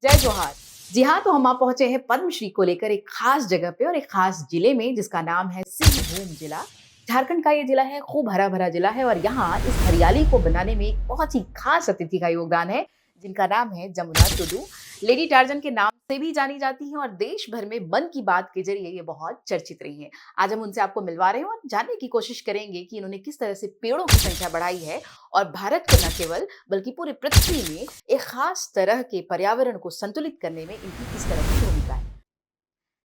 जय जोहार। जी हाँ, तो हम आप पहुंचे हैं पद्मश्री को लेकर एक खास जगह पे और एक खास जिले में जिसका नाम है सिंहभूम जिला। झारखंड का ये जिला है, खूब हरा भरा जिला है और यहाँ इस हरियाली को बनाने में एक बहुत ही खास अतिथि का योगदान है जिनका नाम है जमुना टुडू। लेडी टार्जन के नाम से भी जानी जाती हैं और देश भर में मन की बात के जरिए ये बहुत चर्चित रही हैं। आज हम उनसे आपको मिलवा रहे हैं और जानने की कोशिश करेंगे कि इन्होंने किस तरह से पेड़ों की संख्या बढ़ाई है और भारत को न केवल बल्कि पूरी पृथ्वी में एक खास तरह के पर्यावरण को संतुलित करने में इनकी किस तरह की भूमिका है।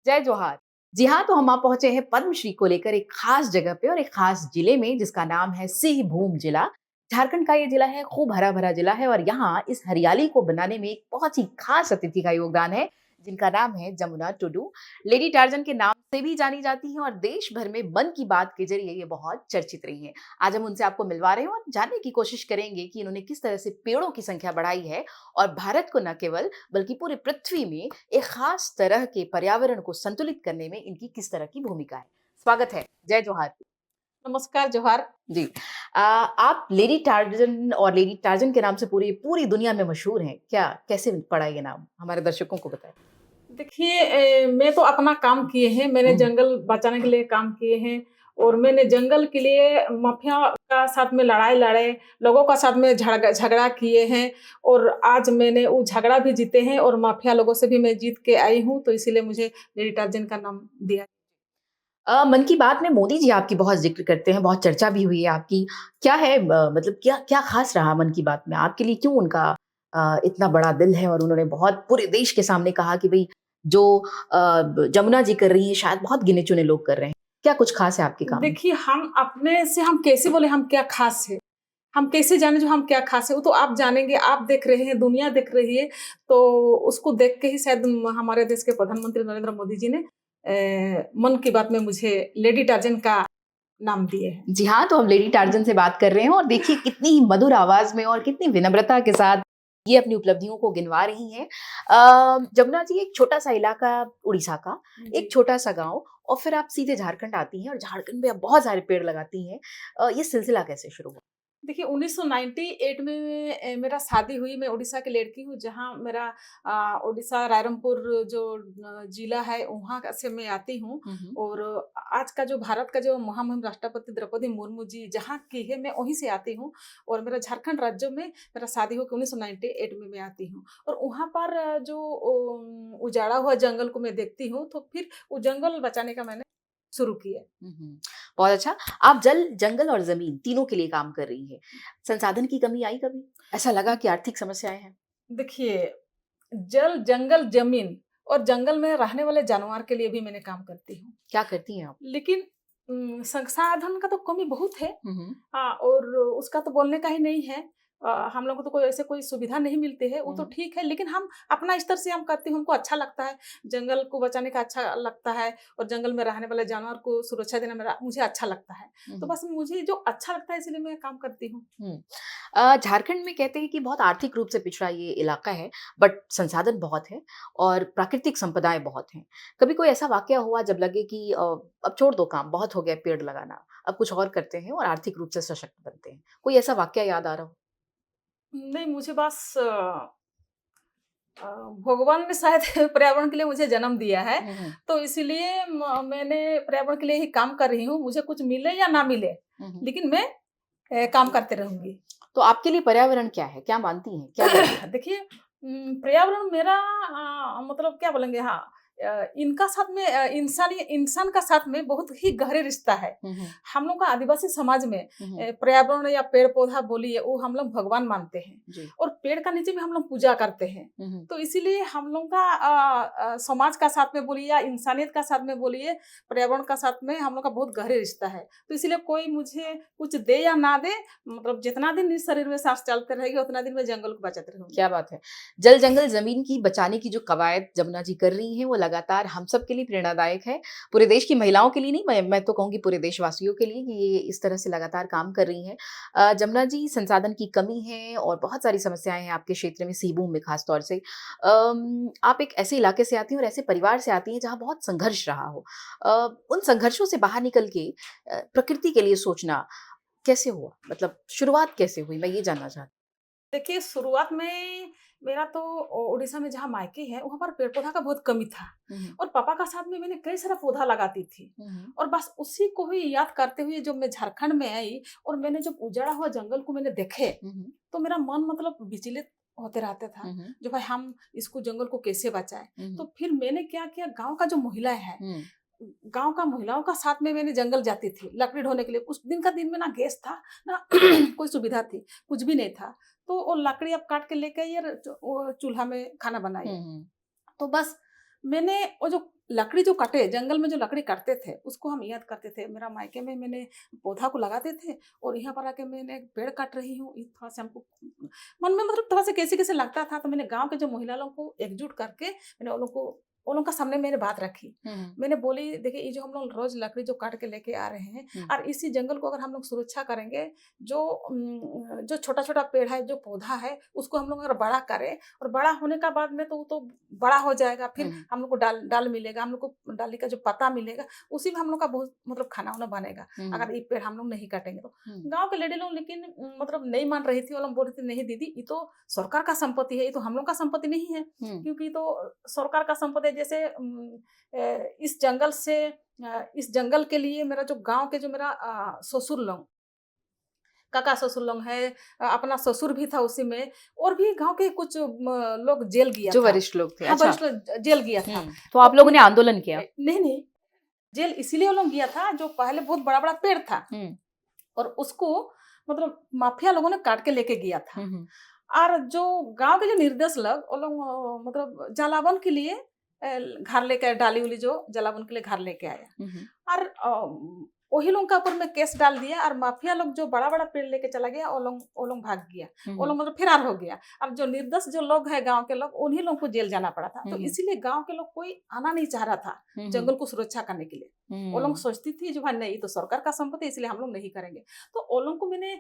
जय जोहार। जी हाँ, तो हम आप पहुंचे हैं पद्मश्री को लेकर एक खास जगह पे और एक खास जिले में जिसका नाम है सिंहभूम जिला। झारखंड का ये जिला है, खूब हरा भरा जिला है और यहाँ इस हरियाली को बनाने में एक बहुत ही खास अतिथि का योगदान है जिनका नाम है जमुना टुडू। लेडी टार्जन के नाम से भी जानी जाती हैं और देश भर में मन की बात के जरिए ये बहुत चर्चित रही हैं। आज हम उनसे आपको मिलवा रहे हैं और जानने की कोशिश करेंगे कि इन्होंने किस तरह से पेड़ों की संख्या बढ़ाई है और भारत को न केवल बल्कि पूरी पृथ्वी में एक खास तरह के पर्यावरण को संतुलित करने में इनकी किस तरह की भूमिका है। स्वागत है। जय जोहार। नमस्कार, जोहार। जी। आप लेडी टार्जन और लेडी टार्जन के नाम से पूरी पूरी दुनिया में मशहूर हैं। क्या कैसे पड़ा ये नाम? हमारे दर्शकों को बताएं। देखिए मैं तो अपना काम किए हैं, मैंने हम्म। जंगल बचाने के लिए काम किए हैं और मैंने जंगल के लिए माफिया का साथ में लड़ाई लड़े, लोगों का साथ में झगड़ा किए हैं और आज मैंने वो झगड़ा भी जीते हैं और माफिया लोगों से भी मैं जीत के आई हूँ, तो इसीलिए मुझे लेडी टार्जन का नाम दिया। मन की बात में मोदी जी आपकी बहुत ज़िक्र करते हैं, बहुत चर्चा भी हुई है आपकी। क्या है मतलब क्या क्या ख़ास रहा मन की बात में? आपके लिए क्यों उनका इतना बड़ा दिल है और उन्होंने बहुत पूरे देश के सामने कहा कि भई जो जमुना जी कर रही हैं शायद बहुत गिने-चुने लोग कर रहे हैं। क्या कुछ ख़ास है आपके काम में? देखिए हम अपने से हम कैसे बोले हम क्या खास है? हम कैसे जाने जो हम क्या खास है? वो तो आप जानेंगे, आप देख रहे हैं, दुनिया देख रही है, तो उसको देख के ही शायद हमारे देश के प्रधानमंत्री नरेंद्र मोदी जी ने मन की बात में मुझे लेडी टार्जन का नाम दिए हैं। जी हाँ, तो हम लेडी टार्ज़न से बात कर रहे हैं और देखिए कितनी ही मधुर आवाज़ में और कितनी विनम्रता के साथ ये अपनी उपलब्धियों को गिनवा रही हैं। जमुना जी एक छोटा-सा इलाका उड़ीसा का, एक जी। छोटा-सा गाँव और फिर आप सीधे झारखंड आती हैं और झारखंड में आप बहुत सारे पेड़ लगाती हैं। ये सिलसिला कैसे शुरू हुआ? देखिए 1998 में मेरा शादी हुई, मैं उड़ीसा की लड़की हूँ जहाँ मेरा उड़ीसा रायरंगपुर जो जिला है वहाँ का से मैं आती हूँ हुँ, हुँ। और आज का जो भारत का जो महामहिम राष्ट्रपति द्रौपदी मुर्मू जी जहाँ की है मैं वहीं से आती हूँ और मेरा झारखंड राज्य में मेरा शादी होकर 1998 में मैं आती हूँ और वहाँ पर जो उजाड़ा हुआ जंगल को मैं देखती हूँ तो फिर वो जंगल बचाने का मैंने शुरू किया। हुँ, हुँ। बहुत अच्छा। आप जल, जंगल और ज़मीन तीनों के लिए काम कर रही हैं। संसाधन की कमी आई कभी? ऐसा लगा कि आर्थिक समस्याएँ हैं? देखिए जल, जंगल, ज़मीन और जंगल में रहने वाले जानवर के लिए भी मैंने काम करती हूँ। क्या करती हैं आप? लेकिन संसाधन का तो कमी बहुत है। हुँ, हुँ। और उसका तो बोलने का ही नहीं है। हम लोगों को तो कोई ऐसे कोई सुविधा नहीं मिलती है, वो हुँ, तो हुँ। ठीक है, लेकिन हम अपना स्तर से हम करते हैं, हमको अच्छा लगता है। जंगल को बचाने का अच्छा लगता है और जंगल में रहने वाले जानवर को सुरक्षा देना मेरा मुझे अच्छा लगता है। हुँ, तो हुँ। बस मुझे जो अच्छा लगता है इसलिए मैं काम करती हूँ। हुँ। झारखंड में कहते हैं कि बहुत आर्थिक रूप से पिछड़ा ये इलाका है, बट संसाधन बहुत है और प्राकृतिक संपदाएँ बहुत हैं। कभी कोई ऐसा वाक़या हुआ जब लगे कि अब छोड़ दो काम, बहुत हो गया पेड़ लगाना, अब कुछ और करते हैं और आर्थिक रूप से सशक्त बनते हैं? कोई ऐसा वाक़या याद आ रहा हो? नहीं, मुझे बस अ, भगवान ने शायद पर्यावरण के लिए मुझे जन्म दिया है, हुँ, हुँ। तो इसीलिए मैंने पर्यावरण के लिए ही काम कर रही हूँ। मुझे कुछ मिले या ना मिले, हुँ, हुँ। लेकिन मैं काम करते रहूँगी। तो आपके लिए पर्यावरण क्या है? क्या मानती हैं? क्या मानती हैं? देखिए पर्यावरण मेरा मतलब क्या बोलेंगे हाँ इनका साथ में इंसान का साथ में बहुत ही गहरे रिश्ता है। हुँ, हुँ। हम लोग का आदिवासी समाज में हुँ, हुँ। पर्यावरण या पेड़-पौधा बोलिए वो हम लोग भगवान मानते हैं जी। और पेड़ का नीचे में हम लोग पूजा करते हैं। हुँ, हुँ। तो इसीलिए हम लोग का समाज का साथ में बोलिए या इंसानियत का साथ में बोलिए, पर्यावरण का साथ में हम लोग का बहुत गहरे रिश्ता है। तो इसीलिए कोई मुझे कुछ दे या ना दे मतलब जितना दिन इस शरीर में साँस चलते रहेगी उतना दिन मैं जंगल को बचाते रहूँगी। क्या बात है! जल, जंगल, ज़मीन की बचाने की जो कवायद जमुना जी कर रही हैं, वो लगातार हम सब के लिए प्रेरणादायक है। पूरे देश की महिलाओं के लिए नहीं, मैं तो कहूँगी पूरे देशवासियों के लिए कि ये इस तरह से लगातार काम कर रही हैं। जमुना जी संसाधन की कमी है और बहुत सारी समस्याएँ हैं आपके क्षेत्र में, सिंहभूम में ख़ास तौर से। आप एक ऐसे इलाके से आती हैं और ऐसे परिवार से आती हैं जहाँ बहुत संघर्ष रहा हो। अ, उन संघर्षों से बाहर निकल के प्रकृति के लिए सोचना कैसे हुआ? मतलब शुरुआत कैसे हुई? मैं ये जानना चाहती देखिए, शुरुआत में मेरा तो उड़ीसा में जहाँ मायके है वहाँ पर पेड़ पौधा का बहुत कमी था। और पापा का साथ में मैंने कई सारा पौधा लगाती थी। और बस उसी को ही याद करते हुए जब मैं झारखंड में आई और मैंने जब उजाड़ा हुआ जंगल को मैंने देखे, तो मेरा मन मतलब विचलित होते रहता था, जो भाई हम इसको जंगल को कैसे बचाएं। तो फिर मैंने क्या किया, गांव का जो महिलाएं है, गांव का महिलाओं का साथ में मैंने जंगल जाती थी लकड़ी ढोने के लिए। उस दिन का दिन में ना गैस था ना कोई सुविधा थी, कुछ भी नहीं था। तो वो लकड़ी अब काट के लेके आइए, वो चूल्हा में खाना बनाइए। तो बस मैंने वो जो लकड़ी जो कटे जंगल में, जो लकड़ी काटते थे उसको हम याद करते थे। मेरा मायके में मैंने पौधा को लगाते थे और यहाँ पर आके मैंने एक पेड़ काट रही हूँ, थोड़ा सा हमको मन में मतलब थोड़ा सा कैसे कैसे लगता था। तो मैंने गांव के जो महिला लोगों को एकजुट करके मैंने उन लोगों का सामने मैंने बात रखी। मैंने बोली देखिए, ये जो हम लोग रोज लकड़ी जो काट के लेके आ रहे हैं और इसी जंगल को अगर हम लोग सुरक्षा करेंगे, जो छोटा छोटा पेड़ है, जो पौधा है, उसको हम लोग अगर बड़ा करें और बड़ा होने का बाद में तो बड़ा हो जाएगा, फिर हम लोग को डाल मिलेगा, हम लोग को डाली का जो पत्ता मिलेगा, उसी में हम लोग का बहुत मतलब खाना वाना बनेगा अगर ये पेड़ हम लोग नहीं काटेंगे तो। गाँव के लेडी लोग लेकिन मतलब नहीं मान रही थी। वो लोग बोल रही थी नहीं दीदी, ये तो सरकार का संपत्ति है, ये तो हम लोग का संपत्ति नहीं है, क्योंकि तो सरकार का संपत्ति है। जैसे इस जंगल के लिए मेरा जो गांव के जो मेरा ससुर लोग, काका ससुर लोग है, अपना ससुर भी था उसी में, और भी गांव के कुछ लोग जेल गया जो था। वरिष्ठ लोग थे। हाँ, अच्छा। वरिष्ठ लोग जेल गया था। तो आप लोगों ने आंदोलन किया? नहीं, जेल इसीलिए वो लोग गया था, जो पहले बहुत बड़ा बड़ा पेड़ था और उसको मतलब माफिया लोगों ने काट के लेके गया था। और जो गांव के जो निर्देश लोग, वो लोग मतलब जलावन के लिए घर लेके आए, डाली उली जो जलावन के लिए घर लेके आया और वही लोग का ऊपर में केस डाल दिया। और माफिया लोग जो बड़ा बड़ा पेड़ लेके चला गया, वो लोग भाग गया, वो लोग मतलब फरार हो गया। अब जो निर्दोष जो लोग है गांव के लोग, उन्हीं लोग को जेल जाना पड़ा था। तो इसीलिए गांव के लोग कोई आना नहीं चाह रहा था जंगल को सुरक्षा करने के लिए। वो लोग सोचती थी जो भाई नहीं, तो सरकार का संपत्ति, इसलिए हम लोग नहीं करेंगे। तो वो लोग को मैंने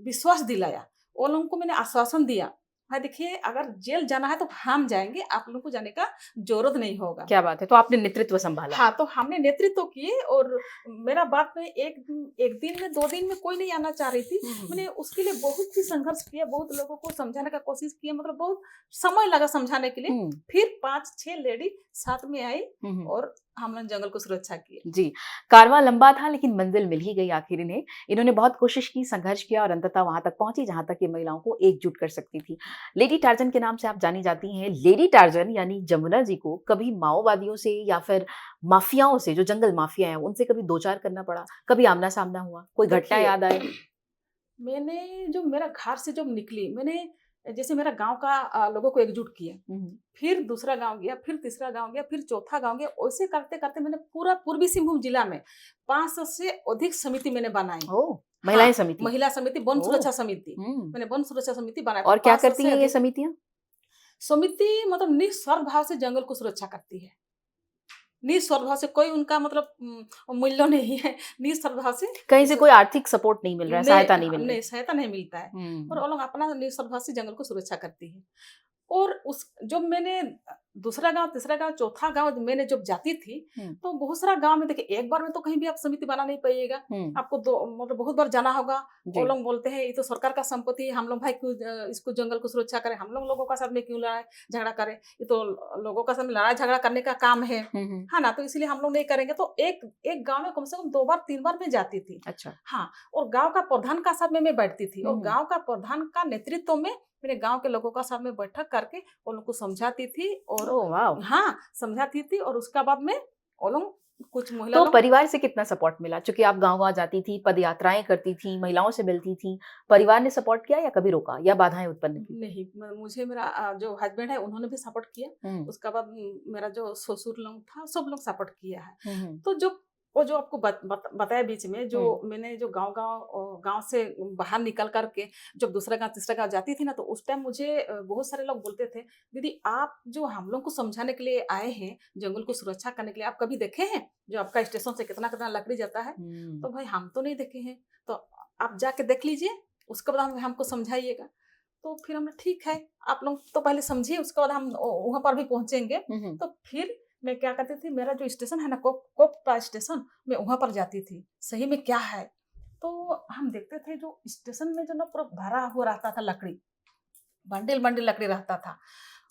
विश्वास दिलाया, वो लोगों को मैंने आश्वासन दिया, भाई देखिए अगर जेल जाना है तो हम जाएंगे, आप लोगों को जाने का जरूरत नहीं होगा। क्या बात है, तो आपने नेतृत्व संभाला? हाँ, तो हमने नेतृत्व किए। और मेरा बात में एक दिन में 2 दिन में कोई नहीं आना चाह रही थी। मैंने उसके लिए बहुत ही संघर्ष किया, बहुत लोगों को समझाने का कोशिश किया, मतलब बहुत समय लगा समझाने के लिए। फिर 5-6 लेडी साथ में आई और हमने जंगल को सुरक्षा किया। जी, कारवां लंबा था लेकिन मंजिल मिल ही गई आखिर इन्हें। इन्होंने बहुत कोशिश की, संघर्ष किया और अंततः वहां तक पहुंची जहां तक ये महिलाओं को एकजुट कर सकती थी। लेडी टार्जन के नाम से आप जानी जाती हैं। लेडी टार्जन यानी जमुना जी को कभी माओवादियों से या फिर माफियाओं से, जो जंगल माफिया है, उनसे कभी दो चार करना पड़ा? कभी आमना सामना हुआ? कोई घटना याद आए? मैंने जो मेरा घर से जब निकली, मैंने जैसे मेरा गांव का लोगों को एकजुट किया, फिर दूसरा गांव गया, फिर तीसरा गांव गया, फिर चौथा गांव गया। वैसे करते करते मैंने पूरा पूर्वी सिंहभूम जिला में 500 से अधिक समिति मैंने बनाई। महिला समिति? महिला समिति, वन सुरक्षा समिति। मैंने वन सुरक्षा समिति बनाई। और क्या करती हैं ये समितियां? समिति मतलब निस्वार्थ भाव से जंगल को सुरक्षा करती है। निस्वार्थ भाव से, कोई उनका मतलब मूल्य नहीं है। निस्वार्थ भाव से, कहीं से कोई आर्थिक सपोर्ट नहीं मिल रहा है, सहायता नहीं मिल रही? नहीं, सहायता नहीं मिलता है। और वो लोग अपना निस्वार्थ भाव से जंगल को सुरक्षा करती है। और उस जब मैंने दूसरा गांव, तीसरा गांव, चौथा गांव मैंने जब जाती थी, तो बहुत सारा गांव में देखिए, एक बार में तो कहीं भी आप समिति बना नहीं पाइएगा, आपको मतलब बहुत बार जाना होगा। वो लोग बोलते हैं ये तो सरकार का संपत्ति है, हम लोग भाई क्यों इसको जंगल को सुरक्षा करें, हम लोगों का साथ में क्यों लड़ाई झगड़ा करें, ये तो लोगों का साथ में लड़ाई झगड़ा करने का काम है ना, तो इसलिए हम लोग नहीं करेंगे। तो एक गाँव में कम से कम 2 बार 3 बार मैं जाती थी। अच्छा। हाँ, और गाँव का प्रधान का साथ में मैं बैठती थी, और गाँव का प्रधान का नेतृत्व में मेरे गांव के लोगों का साथ में बैठक करके वो लोग को समझाती थी। और हाँ, समझाती थी। और उसका बाद में वो लोग कुछ महिला तो परिवार से कितना सपोर्ट मिला? क्योंकि आप गांव जाती थी, पद यात्राएं करती थी, महिलाओं से मिलती थी, परिवार ने सपोर्ट किया या कभी रोका या बाधाएं उत्पन्न की? नहीं, मुझे मेरा जो हस्बैंड है उन्होंने भी सपोर्ट किया। उसका बाद मेरा जो ससुर लोग था, सब लोग सपोर्ट किया है। तो जो आपको बताया बीच में, जो मैंने जो गांव से बाहर निकल करके जब दूसरा गांव तीसरा गांव जाती थी ना, तो उस टाइम मुझे बहुत सारे लोग बोलते थे, दीदी आप जो हम लोग को समझाने के लिए आए हैं, जंगल को सुरक्षा करने के लिए, आप कभी देखे हैं जो आपका स्टेशन से कितना कितना लकड़ी जाता है? तो भाई हम तो नहीं देखे हैं, तो आप जाके देख लीजिए, उसके बाद हमको समझाइएगा। तो फिर हमने ठीक है, आप लोग तो पहले समझिए, उसके बाद हम वहां पर भी पहुंचेंगे। तो फिर मैं क्या करती थी, मेरा जो स्टेशन है ना, कोपपा स्टेशन, मैं वहां पर जाती थी, सही में क्या है। तो हम देखते थे जो स्टेशन में जो ना पूरा भरा हुआ रहता था लकड़ी, बंडल बंडल लकड़ी रहता था।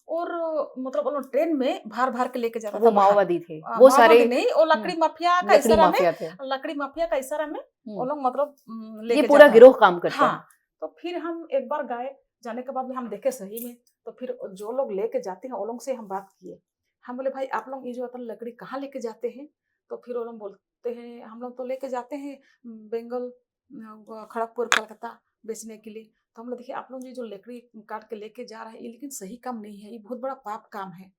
और मतलब वो लोग ट्रेन में भार भार के लेके जाता वो था बाहर। माओवादी थे, वो सारे माओवादी नहीं, वो लकड़ी माफिया का लकड़ी इशारा में, माफिया थे। लकड़ी माफिया का इशारा में वो हम्म, लोग मतलब ये लेके पूरा जाता गिरोह था। काम करता है। हाँ, तो फिर हम एक बार गए, जाने के बाद में हम देखे सही में, तो फिर जो लोग लेके जाते हैं वो लोग से हम बात किए। हम बोले भाई आप लोग ये जो अपन लकड़ी कहाँ लेके जाते हैं? तो फिर वो लोग बोलते हैं हम लोग तो लेके जाते हैं बंगाल, खड़गपुर, कलकत्ता बेचने के लिए। तो हम लोग देखिए आप लोग ये जो लकड़ी काट के लेके जा रहे हैं ये लेकिन सही काम नहीं है, ये बहुत बड़ा पाप काम है।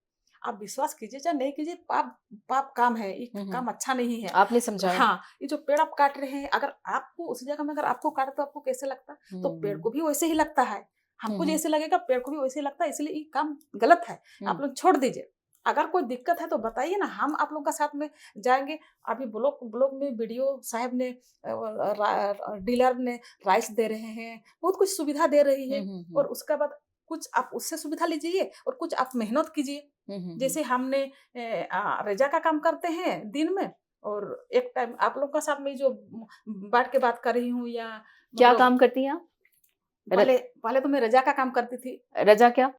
आप विश्वास कीजिए चाहे नहीं कीजिए, पाप पाप काम है, ये काम अच्छा नहीं है। आपने समझाया? हाँ, ये जो पेड़ आप काट रहे हैं, अगर आपको उस जगह में अगर आपको काटे तो आपको कैसे लगता? तो पेड़ को भी वैसे ही लगता है, हमको जैसे लगेगा पेड़ को भी वैसे ही लगता है, इसलिए ये काम गलत है। आप लोग छोड़ दीजिए। अगर कोई दिक्कत है तो बताइए ना, हम आप लोगों का साथ में जाएंगे। अभी ब्लॉक ब्लॉक में बीडीओ साहब ने डीलर ने राइस दे रहे हैं, बहुत कुछ सुविधा दे रही है। और उसके बाद कुछ आप उससे सुविधा लीजिए और कुछ आप मेहनत कीजिए। जैसे हमने रेजा का काम करते हैं दिन में, और एक टाइम आप लोग का साथ में जो बैठ के बात कर रही हूँ, या क्या मतलब काम करती हैं आप? पहले पहले तो मैं रजा का काम करती थी, रजा क्या?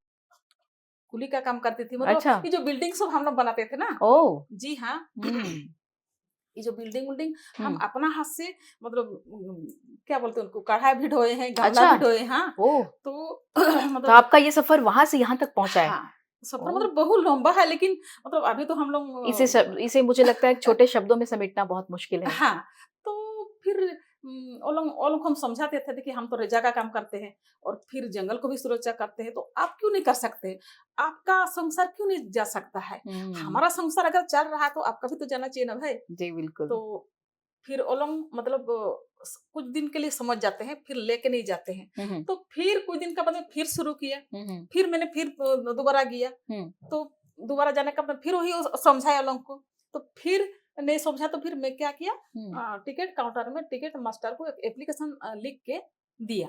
कुली का काम करती थी। मतलब अच्छा। ये जो बिल्डिंग सब हम लोग बनाते थे ना, ओ। जी हाँ, ये जो बिल्डिंग विल्डिंग हम अपना हाथ से मतलब क्या बोलते हैं उनको, कढ़ाई भी ढोए हैं, गमला अच्छा। भी ढोए हैं। हाँ, ओ, तो तो मतलब आपका ये सफर वहां से यहाँ तक पहुंचा है? हाँ, सफर मतलब बहुत लंबा है, लेकिन मतलब अभी तो हम लोग इसे मुझे लगता है छोटे शब्दों में समेटना बहुत मुश्किल है। हाँ, तो फिर वो लोग हम समझाते थे कि हम तो रेजा का काम करते हैं और फिर जंगल को भी सुरक्षा करते हैं, तो आप क्यों नहीं कर सकते? आपका संसार क्यों नहीं जा सकता है? हमारा संसार अगर चल रहा है तो आपका भी तो जाना चाहिए ना भाई। जी बिल्कुल। तो फिर वो लोग मतलब कुछ दिन के लिए समझ जाते हैं, फिर लेके नहीं जाते हैं। तो फिर कुछ दिन का बाद में फिर शुरू किया, फिर मैंने फिर दोबारा गया, तो दोबारा जाने का बाद फिर वही समझाया लोगों को। तो फिर नहीं समझा तो फिर मैं क्या किया, टिकट काउंटर में टिकट मास्टर को एक एप्लीकेशन लिख के दिया,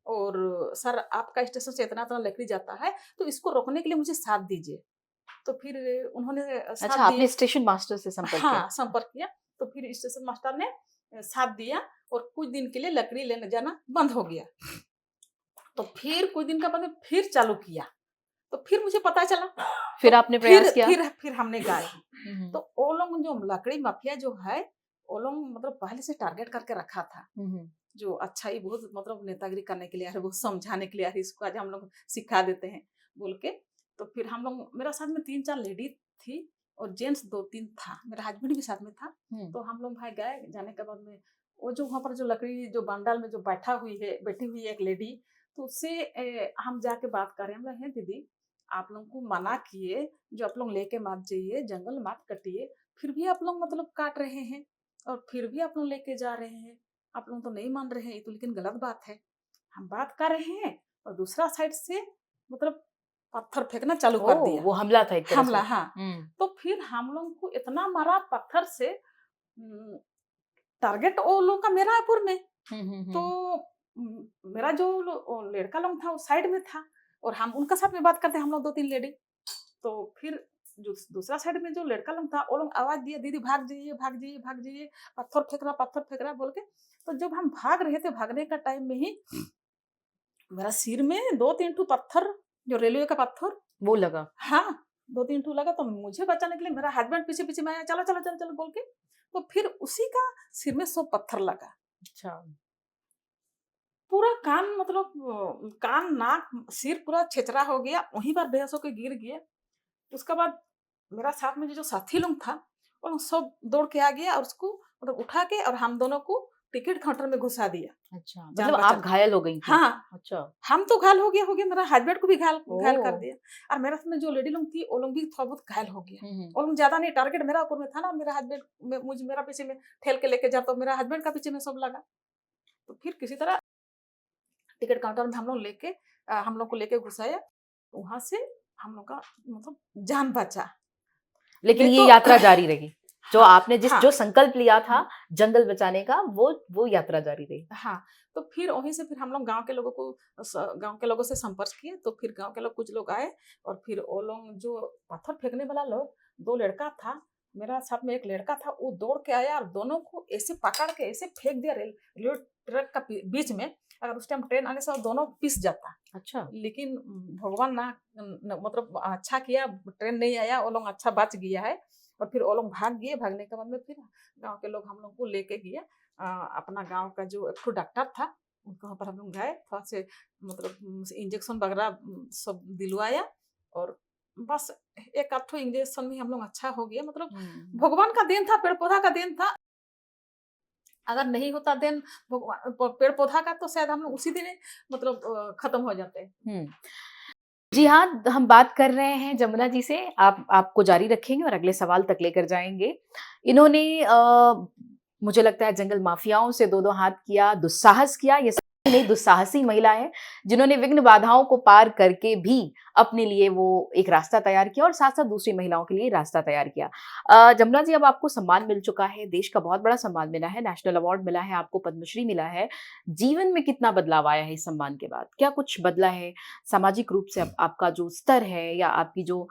और सर आपका स्टेशन से इतना इतना लकड़ी जाता है, तो इसको रोकने के लिए मुझे साथ दीजिए। तो फिर उन्होंने साथ अच्छा, आपने स्टेशन मास्टर से संपर्क किया? हाँ, संपर्क किया। तो फिर स्टेशन मास्टर ने साथ दिया और कुछ दिन के लिए लकड़ी लेने जाना बंद हो गया। तो फिर कुछ दिन का बाद में फिर चालू किया, तो फिर मुझे पता चला, फिर तो आपने प्रयास किया? फिर हमने गए। तो वो लोग जो लकड़ी माफिया जो है, वो लोग मतलब पहले से टारगेट करके रखा था, जो अच्छा ही बहुत मतलब नेतागिरी करने के लिए आ रहे, बहुत समझाने के लिए आ रहे, इसको आज हम लोग सिखा देते हैं बोल के। तो फिर हम लोग, मेरा साथ में 3-4 लेडी थी और जेंट्स 2-3 था, मेरा हस्बैंड भी साथ में था। तो हम लोग भाई गए, जाने के बाद में वो जो वहाँ पर जो लकड़ी जो बंडल में जो बैठी हुई है एक लेडी, तो उससे हम जाके बात कर रहे हैं। हम लोग, हैं दीदी आप लोगों को मना किए, जो आप लोग लेके मत जाइए, जंगल मत कटिए, फिर भी आप लोग मतलब काट रहे हैं और फिर भी आप लोग लेके जा रहे हैं, आप लोग तो नहीं मान रहे हैं, ये तो लेकिन गलत बात है। हम बात कर रहे हैं और दूसरा साइड से मतलब पत्थर फेंकना चालू कर दिया। वो हमला था एक तरह से। हमला, हाँ। तो फिर हम लोग को इतना मारा पत्थर से, टारगेट वो लोग का मेरापुर में। तो मेरा जो लड़का लोग था वो साइड में था और हम उनका साथ में बात करते हैं, हम लोग 2-3 लेडी। तो फिर जो दूसरा साइड में जो लड़का लोग था, वो लोग आवाज दिया, दीदी भाग जाइए, भाग जाइए, भाग जाइए, पत्थर फेंक रहा बोल के। तो जब हम भाग रहे थे, भागने का टाइम में ही मेरा सिर में 2-3 ठो पत्थर, जो रेलवे का पत्थर वो लगा। हाँ, 2-3 ठो लगा। तो मुझे बचाने के लिए मेरा हस्बैंड पीछे पीछे में आया, चलो चलो चलो चलो बोल के। तो फिर उसी का सिर में 100 पत्थर लगा। अच्छा। पूरा कान मतलब कान, नाक, सिर पूरा छितरा हो गया, वहीं पर बेहोश होकर गिर गया। उसके बाद मेरा साथ में जो साथी लोग था, वो लोग सब दौड़ के आ गया और उसको मतलब उठा के और हम दोनों को टिकट काउंटर में घुसा दिया। अच्छा, जान मतलब बचा आप घायल हो गई थी? हाँ, अच्छा। हम तो घायल हो गया, मेरा हस्बैंड को भी घायल घायल कर दिया। और मेरे साथ में जो लेडी लोग थी, वो लोग भी थोड़ा बहुत घायल हो गया। वो लोग ज्यादा नहीं, टारगेट मेरा ऊपर में था ना, मेरा हस्बैंड मुझे मेरा पीछे में ठेल के लेके जा, तो मेरा हस्बैंड का पीछे में सब लगा। तो फिर किसी तरह टिकट काउंटर में हम लोग को लेके घुसाया, वहां से हम लोग का मतलब जान बचा। लेकिन नहीं ये तो यात्रा जारी रही, जो हाँ, आपने हाँ, जो संकल्प लिया था जंगल बचाने का, वो यात्रा जारी रही। हाँ। तो फिर वहीं से फिर हम लोग गांव के लोगों से संपर्क किए। तो फिर गांव के लोग कुछ लोग आए और फिर वो लोग जो पत्थर फेंकने वाला लोग, 2 लड़का था, मेरा साथ में एक लड़का था, वो दौड़ के आया और दोनों को ऐसे पकड़ के ऐसे फेंक दिया रेलवे ट्रैक का बीच में। अगर उस टाइम ट्रेन आने से वो दोनों पिस जाता। अच्छा। लेकिन भगवान मतलब अच्छा किया, ट्रेन नहीं आया, वो लोग अच्छा बच गया है। और फिर वो लोग भाग गए, भागने के बाद में फिर गाँव के लोग हम लोग को लेके गए। अपना गाँव का जो एक ठो डॉक्टर था, उनके वहाँ पर हम लोग गए, थोड़ा से मतलब इंजेक्शन वगैरह सब दिलवाया, और बस एक आध ठो इंजेक्शन में हम लोग अच्छा हो गया। मतलब भगवान का देन था, पेड़-पौधा का देन था। अगर नहीं होता देन पेड़-पौधा का, तो शायद हम लोग उसी दिन मतलब खत्म हो जाते। हुँ। जी हाँ, हम बात कर रहे हैं जमुना जी से। आप आपको जारी रखेंगे और अगले सवाल तक लेकर जाएँगे। इन्होंने मुझे लगता है जंगल माफियाओं से दो-दो हाथ किया, दुस्साहस किया। ये सच में दुस्साहसी महिला है, जिन्होंने विघ्न बाधाओं को पार करके भी अपने लिए वो एक रास्ता तैयार किया और साथ-साथ दूसरी महिलाओं के लिए रास्ता तैयार किया। जमुना जी, अब आपको सम्मान मिल चुका है, देश का बहुत बड़ा सम्मान मिला है, नेशनल अवार्ड मिला है, आपको पद्मश्री मिला है। जीवन में कितना बदलाव आया है इस सम्मान के बाद? क्या कुछ बदला है? सामाजिक रूप से आपका जो स्तर है या आपकी जो